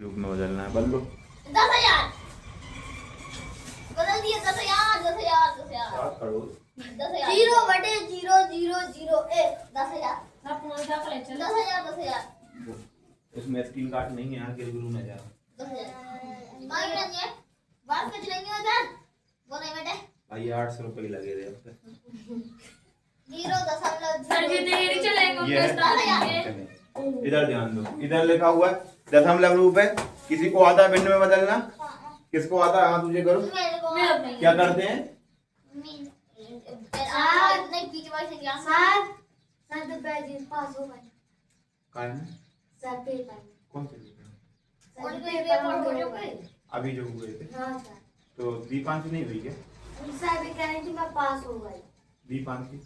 रूप में बदलना है। बदलो 10,000 बदल दिए। 10,000 10,000 10,000 7 करोड़ 10,000 0/00001 10,000 10,000 10,000 उसमें स्क्रीन कार्ड नहीं है यहाँ के गुरु में जा 10,000 मांग रही है बात कर लेंगे उधर वो नहीं बेटे भाई 800 रुपए लगे थे अब तक 0.0 सर जी देरी चलेगा ये है। चलेंगे। इधर ध्यान दो, इधर लिखा हुआ है दशमलव रूप है। किसी को आता है भिन्न में बदलना? किसको आता है? हाथ तुझे करो। क्या करते हैं? नहीं बीच वाले से क्या काय में? कौन से पेपर? और कोई पेपर हो जो कोई अभी जो हुए थे तो दीपांशी नहीं हुई क्या? दीपांशी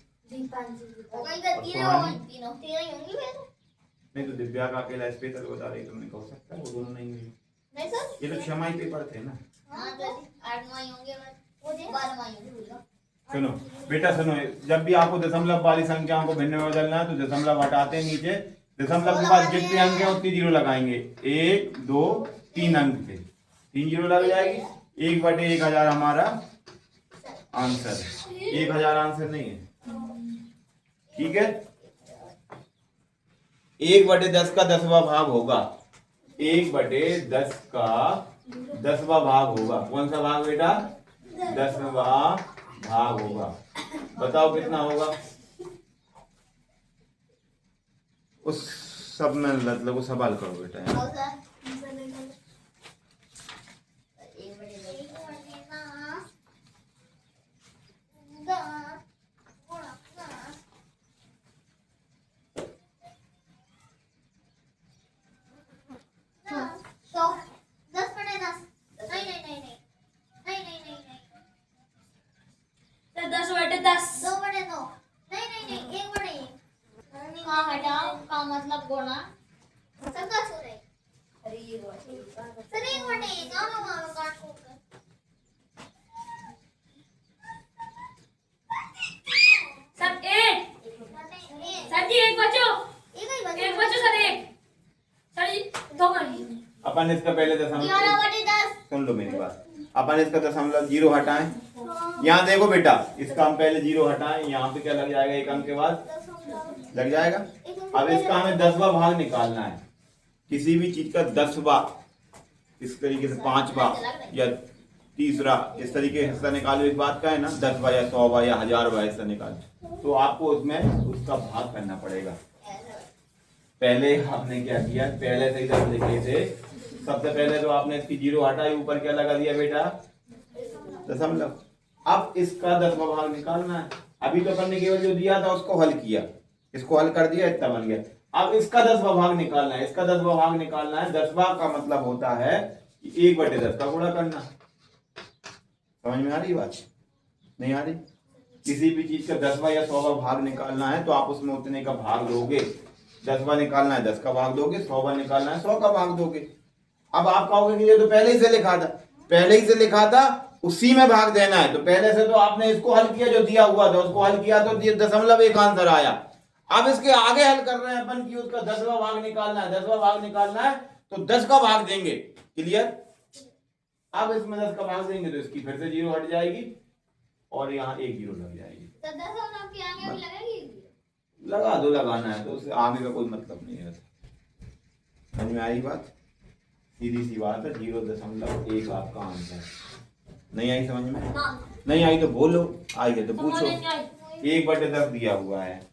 हो गई तो तीनों ही होंगी फिर नहीं तो दिव्या का अकेला स्पेशल बता रही तुमने कह सकता है वो दोनों नहीं हुई। नहीं सर ये तो क्षमाई पेपर थे ना। हाँ तो 8 होंगे वो 12 होंगे सुनो बेटा सुनो, जब भी आपको दशमलव वाली संख्याओं को भिन्न में बदलना है तो दशमलव हटाते हैं नीचे, दशमलव के बाद जितने अंक हैं उतनी जीरो लगाएंगे। 1 2 3 अंक पे 3 जीरो लग जाएगी। 1/1000 हमारा आंसर। 1000 आंसर नहीं है, ठीक है। 1/10 का 10वां भाग होगा। 1/10 का 10वां भाग होगा। कौन सा भाग बेटा? 10वां भाग होगा। बताओ कितना होगा? उस सब में मतलब सवाल करो बेटा यार। और सर का मतलब गुणा सब 10 हो रहे। अरे ये वो सर एक बटे गाना मारो काट को सर जी एक बच्चो सर एक सर जी 2 घंटे अपन इसका पहले दशमलव 11/10 सुन लो मेरी बात। अपन इसका दशमलव 0 हटाएं। यहाँ देखो बेटा, इसका हम पहले 0 हटाएं। यहाँ पे क्या लग जाएगा? एक अंक के बाद लग जाएगा। अब इसका हमें 10वां भाग निकालना है। किसी भी चीज का 10वां, इस तरीके से 5वां या 30वां, इस तरीके से हिस्सा निकालो। इस बात का है ना, 10वां या 100वां या 1000वां हिस्सा निकालो तो आपको उसमें उसका भाग करना पड़ेगा। पहले आपने क्या किया? पहले से इधर लिखे थे। सबसे पहले तो आपने इसकी 0 हटाई, ऊपर क्या लगा दिया बेटा? दशमलव। अब इसका 10वां भाग निकालना है। अभी तो अपन ने केवल जो दिया था उसको हल किया, इसको हल कर दिया, इतना बन गया। अब इसका 10वां भाग निकालना है। इसका 10वां भाग निकालना है। 10वां का मतलब होता है कि 1/10 का गुणा करना। समझ में आ रही बात? नहीं आ रही? किसी भी चीज का 10वां या 100वां भाग निकालना है तो आप उसमें उतने का भाग दोगे। 10वां निकालना है 10 का भाग दोगे, 100वां निकालना है 100 का भाग दोगे। अब आप कहोगे कि ये तो पहले ही से लिखा था। पहले ही से लिखा था, उसी में भाग देना है। तो पहले से तो आपने इसको हल किया, जो दिया हुआ था उसको हल किया तो 0.1 आंसर आया। अब इसके आगे हल कर रहे हैं अपन की उसका 10वां भाग निकालना है। 10वां भाग निकालना है तो 10 का भाग देंगे। क्लियर? अब इसमें 10 का भाग देंगे तो इसकी फिर से 0 हट जाएगी और यहाँ 1 0 लग जाएगी। तो 10 और आपके आगे भी लगेगी। लगा दो, लगाना है तो उससे आगे का कोई मतलब नहीं है। समझ में आई बात? सीधी सी बात है। 0.1 आपका आंसर। नहीं आई समझ में? नहीं आई तो बोलो, आई है तो पूछो। 1/10 दिया हुआ है।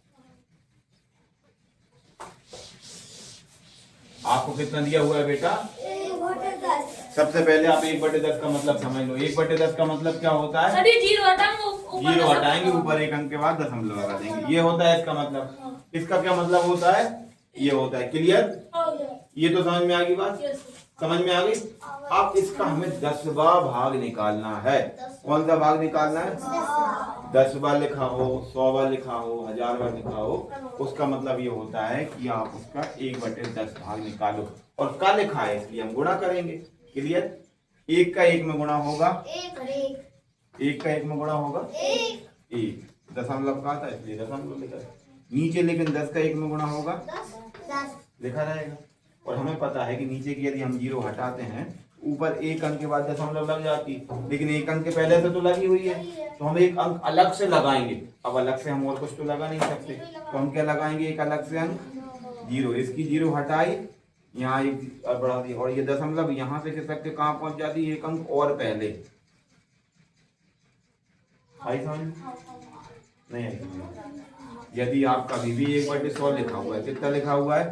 आपको कितना दिया हुआ है बेटा? 1/10 सबसे पहले आप 1/10 का मतलब समझ लो। 1/10 का मतलब क्या होता है? सर जी 0 हटाएंगे 0 हटाएंगे, ऊपर एक अंक के बाद दशमलव लगा देंगे। ये होता है इसका मतलब। इसका क्या मतलब होता है? ये होता है। क्लियर? ये तो समझ में आ गई बात? समझ में आ गई? अब इसका हमें 10वां भाग निकालना है। कौन सा भाग निकालना है? 10वां लिखा हो, 100वां लिखा हो, 1000वां लिखा हो, उसका मतलब ये होता है कि आप उसका 1/10 भाग निकालो। और का लिखा है इसलिए हम गुणा करेंगे। क्लियर? 1 का 1 में गुणा होगा, 1 का 1 में गुणा होगा 1। दशमलव का था इसलिए दशमलव लिखा है नीचे, लेकिन 10 का 1 में गुणा होगा 10 लिखा रहेगा। और हमें पता है कि नीचे की यदि हम 0 हटाते हैं ऊपर एक अंक के बाद दशमलव लग जाती, लेकिन एक अंक के पहले से तो लगी हुई है, तो हम एक अंक अलग से लगाएंगे। अब अलग से हम और कुछ तो लगा नहीं सकते, तो हम क्या लगाएंगे, एक अलग से अंक 0। इसकी 0 हटाई, यहाँ एक बढ़ा दी, और ये दशमलव यहाँ से खिसक के कहाँ पहुंच जाती है, एक अंक और पहले। आई समझ नहीं आई? यदि आप कभी भी 1/100 लिखा हुआ है, कितना लिखा हुआ है,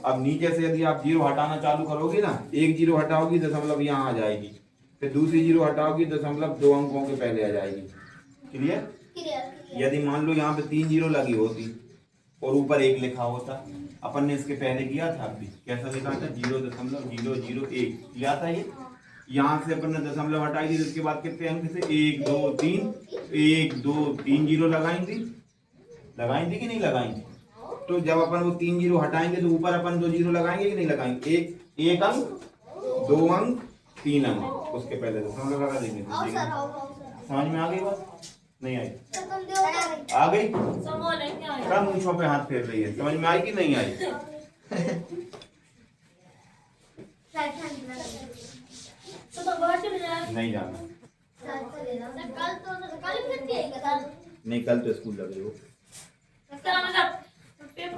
अब नीचे से यदि आप 0 हटाना चालू करोगे ना, एक 0 हटाओगी दशमलव यहाँ आ जाएगी, फिर दूसरी 0 हटाओगी दशमलव 2 अंकों के पहले आ जाएगी। क्लियर? यदि मान लो यहाँ पे 3 0 लगी होती और ऊपर 1 लिखा होता, अपन ने इसके पहले किया था, अभी कैसा लिखा था, 0.001 किया था ये। यहाँ से अपन ने दशमलव हटाई थी, इसके बाद कितने अंक से, 1 2 3, 1 2 3 0 लगाई थी कि नहीं लगाई थी? तो जब अपन वो 3 0 हटाएंगे तो ऊपर अपन 2 0 लगाएंगे कि नहीं लगाएंगे, एक अंक, 2 अंक, 3 अंक, उसके पहले दशमलव लगा देंगे। समझ में आ गई बात? नहीं आई? आ गई? कम मूंछों पे हाथ फेर रही है, समझ में आई कि नहीं आई? नहीं जाना, नहीं कल तो स्कूल लगे हो।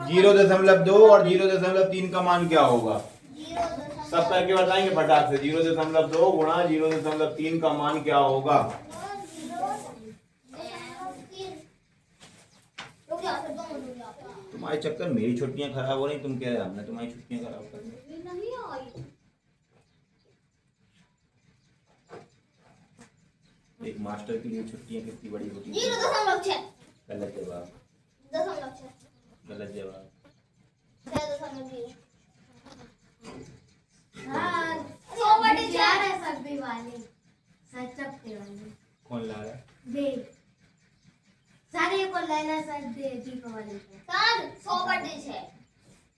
0.2 और 0.3 का मान क्या होगा, सब करके बताएंगे फटाक से। 0.2 गुणा 0.3 का मान क्या होगा? तुम्हारे चक्कर मेरी छुट्टियां खराब हो रही, तुम कह रहे हमने तुम्हारी छुट्टियां खराब कर दी। एक मास्टर के लिए छुट्टियां कितनी बड़ी होती है? 0.6। गलत जवाब, 0.6। गलत जवाब। 6.0। कौन ला रहा है? सारे को लेना सर दे दीपावली पे सर 100/6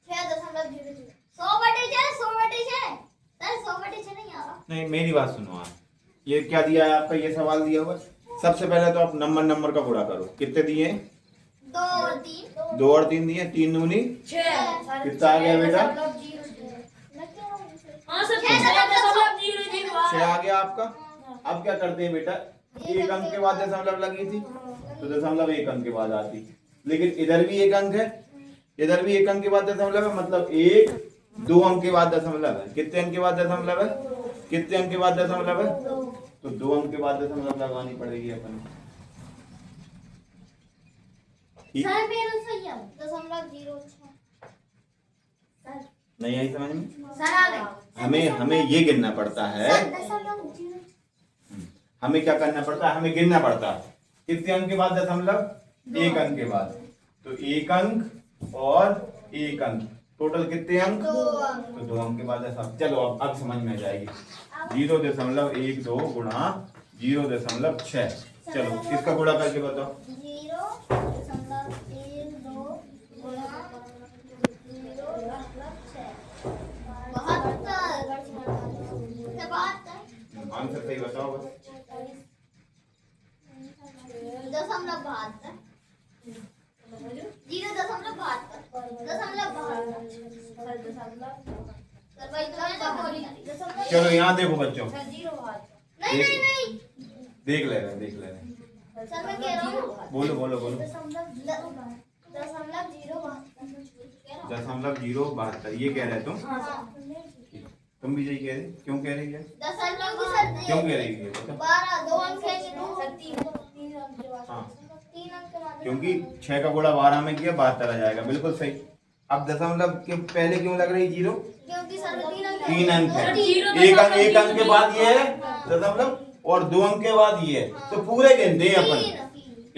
6.00 100/6 100/6 सर 100/6 नहीं आ रहा। नहीं मेरी बात सुनो आप, ये क्या दिया है आपका, ये सवाल दिया हुआ। सबसे पहले तो आप नंबर का गुणा करो, कितने दिए? 2 और 3 2 और 3 दिए, 3 दूनी 6। कितना आ गया बेटा? 6 आ गया आपका। अब क्या करते हैं बेटा, एक अंक के बाद दशमलव लगी थी तो दशमलव एक अंक के बाद आती, लेकिन इधर भी एक अंक है, इधर भी एक अंक के बाद दशमलव है, मतलब 1 2 अंक के बाद दशमलव है। कितने अंक के बाद दशमलव है, कितने अंक के बाद दशमलव है? तो 2 अंक के बाद दशमलव लगानी पड़ेगी अपन। सर मेरा सही है 0.06 सर नहीं आई समझ में? सर आ गए। हमें ये गिनना पड़ता है, हमें क्या करना पड़ता है, हमें गिनना पड़ता है कितने अंक के बाद दशमलव, एक अंक के बाद, तो एक अंक और एक अंक, टोटल कितने अंक, तो 2 अंक के बाद दशमलव। चलो अब समझ में आ जाएगी। 0.12 गुणा 0.6, चलो इसका गुणा करके बताओ। 0.12 गुणा 0.72 आंसर सही बताओ बस। 0.72 चलो यहाँ देखो बच्चों, नहीं नहीं नहीं देख ले रहे सर मैं कह रहा हूँ बोलो 0.072 ये कह रहे तुम भी यही कह रहे, क्यों कह रही है, क्यों कह रही है? 12 2 अंक है हाँ 3 अंक क्योंकि 6 का गुणा 12 में किया 72 आ जाएगा, बिल्कुल सही। अब दशमलव के पहले क्यों लग रही 0? क्योंकि सर 3 अंक है, एक अंक के बाद ये है दशमलव और 2 अंक के बाद ये है, तो पूरे गिनते हैं अपन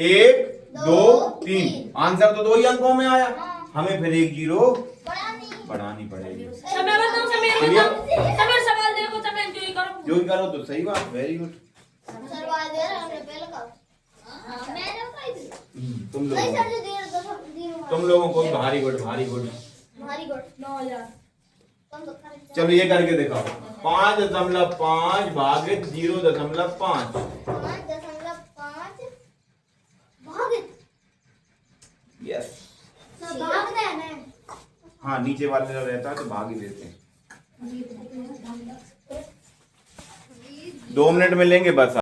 1 2 3, आंसर तो 2 ही अंकों में आया, हमें फिर एक 0 बढ़ानी पड़ेगी। जो ही करो तो सही बात, वेरी गुड। तुम लोगों को भारी गुड 9000। चलो ये करके दिखाओ, 5.5 भागित 0.5 5.5 भागित यस, भाग देना है। हाँ नीचे वाले जो रहता है तो भाग ही देते हैं। 2 मिनट में लेंगे बस।